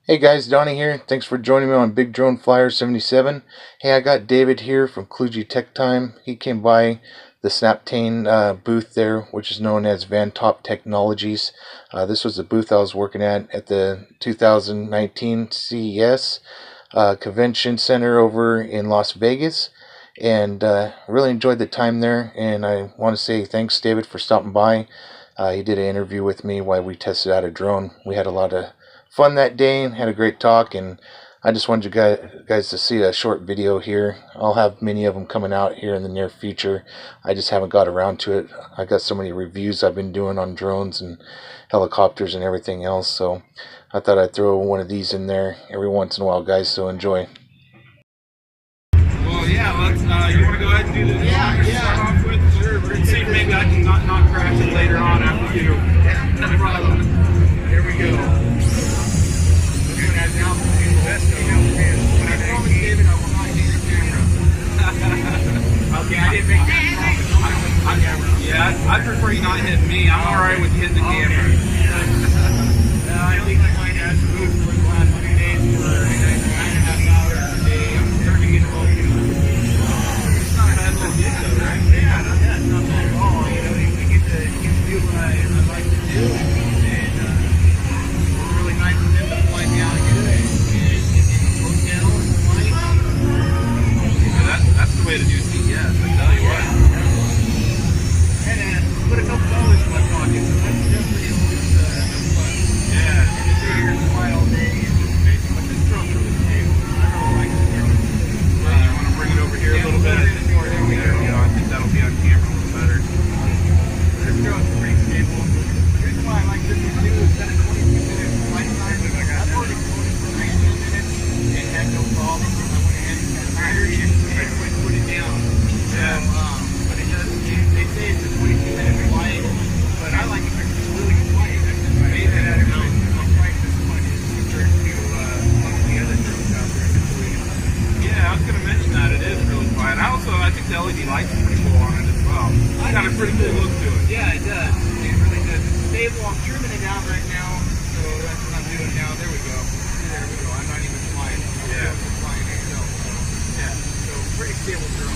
Hey guys, Donnie here. Thanks for joining me on Big Drone Flyer 77. Hey, I got David here from Kloogee Tech Time. He came by the SnapTain booth there, which is known as Van Top Technologies. This was the booth I was working at the 2019 CES Convention Center over in Las Vegas. And really enjoyed the time there. And I want to say thanks, David, for stopping by. He did an interview with me while we tested out a drone. We had a lot of fun that day and had a great talk, and I just wanted you guys to see a short video here. I'll have many of them coming out here in the near future. I just haven't got around to it. I got so many reviews I've been doing on drones and helicopters and everything else, so I thought I'd throw one of these in there every once in a while, guys, so enjoy. Well, yeah, let's, you want to go ahead and do this? Yeah. Start off with, sure. See if maybe I can not crash it later on after you. Yeah, no problem. Here we go. Okay, I didn't make that. Yeah, I prefer you not hitting me. I'm alright with hitting the camera. I think I might have to move for the last 2 days for 9.5 hours a day. I'm starting to get focused. It's not a bad little gig though, right? Yeah, it's not bad at all. You know, you get to do what I like to do. And it's really nice of them to fly me out here and hotel and flight. That's the way to do CES, I tell you what. And put a couple dollars in my pocket, so that's definitely always fun. Yeah, just sit here and fly all day and just amazing. But this drone's really stable. I really like this drone. You want to bring it over here a little bit? There we go. I think that'll be on camera a little better. This drone's pretty stable. The reason why I like this one too is that it's 22-minute flight time. I've already flown it for 19 minutes and had no problem. I went ahead and got tired and put it down. But it does, they say it's a 22-minute flight, but I like it because it's a really good flight. That's just amazing that it's a flight this much compared to most of the other drones out there. Yeah, I was going to mention that. It is really quiet. I think the LED lights are pretty cool on it as well. It's got a pretty cool look to it. Yeah, it does. It really does. It's stable. I'm trimming it out right now, so that's what I'm doing now. There we go. There we go. I'm not even flying. Yeah. Flying itself. Yeah. So pretty stable drone.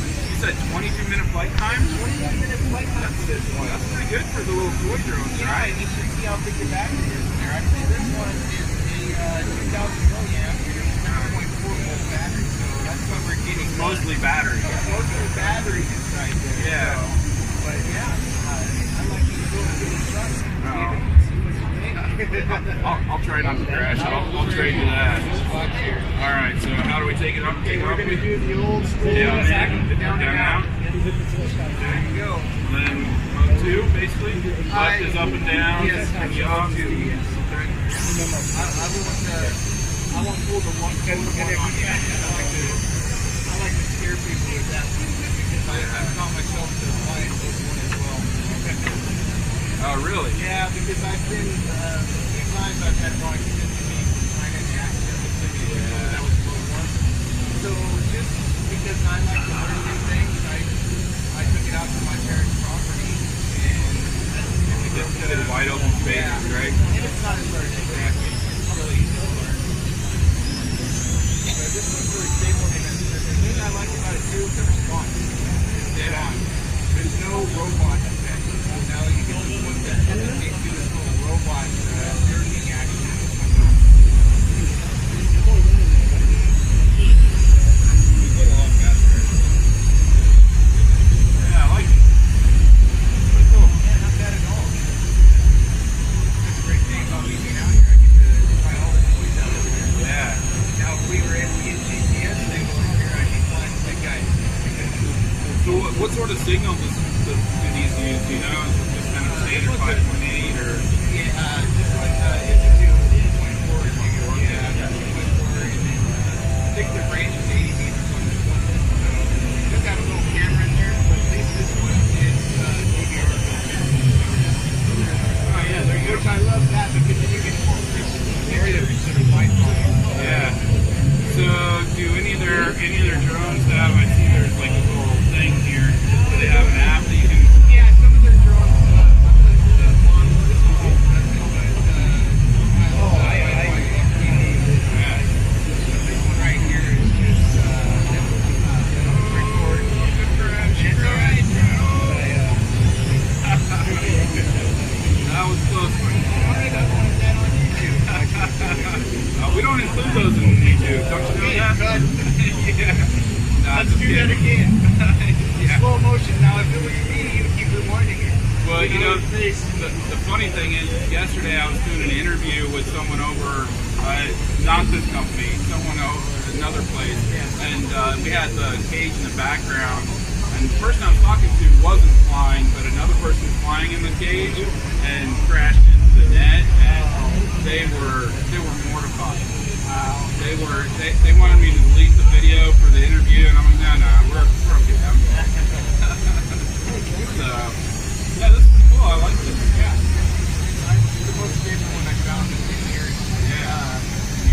You said 22-minute flight time? 22-minute flight time. That's pretty good for the little toy drones, right? And you should see how big the battery is in there. Actually, this one is a 2,000 milliamp, 6.4 volt battery, so that's what we're getting. Mostly battery. It's mostly battery inside there. Yeah. So, but yeah, I like to go and get a shot. I'll try not to crash. I'll trade you that. Alright, so how do we take it up? We're going to do the old school. Down and out. There you go. And then mode 2, basically. Left is up and down. Yes, and you up. I won't pull the one on. I like to scare people with that one because I've taught myself to fly in close one as well. Oh, really? Yeah, because I've been, a few times I've had no accident to me flying in the accident with me. That was close one. So just because I like to learn new things, I took it out to my parents' property and we just did it wide open spaces, right? And it's not as hard exactly. It's really easy to learn. But this one's really stable, and the thing I like about it too is the response. It's dead on. There's no robot effect. Now you get this one that hesitates to this little robot jerking action. Yeah, I like it. Pretty cool. Yeah, not bad at all. That's a great thing about me being out here. I get to try all the toys out over here. Yeah. Now if we were able to get GPS signal in here, I'd be flying big guys. So what sort of signals do these use? Do you know? Is it just kind of it again. Yeah. Slow motion. Now, if it was me, you'd keep rewinding it. Well, you know, the funny thing is, yesterday I was doing an interview with someone over, not this company, someone over another place, and we had the cage in the background, and the person I was talking to wasn't flying, but another person was flying in the cage and crashed into the net, and they were mortified. They wanted me to delete the video for the interview, and I'm like, no, we're okay. So, yeah, this is pretty cool. I like this. Yeah. The most stable one I found in years. Yeah.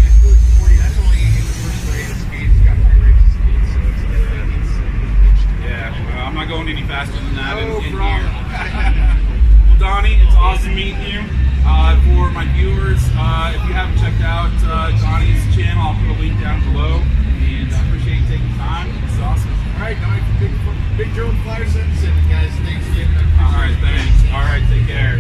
It's really sporty. That's only in the first grade of skate. It's got 3 races of skate, so it's definitely Yeah, well, I'm not going any faster than that in no here. problem. Well, Donnie, it's awesome meeting you. For my viewers, if you haven't checked out Donnie's channel, I'll put a link down below. And I appreciate you taking time. It's awesome. All right, Donnie, Big Drone Flyer 77, guys. Thanks for getting that. All right, thanks. All right, take care.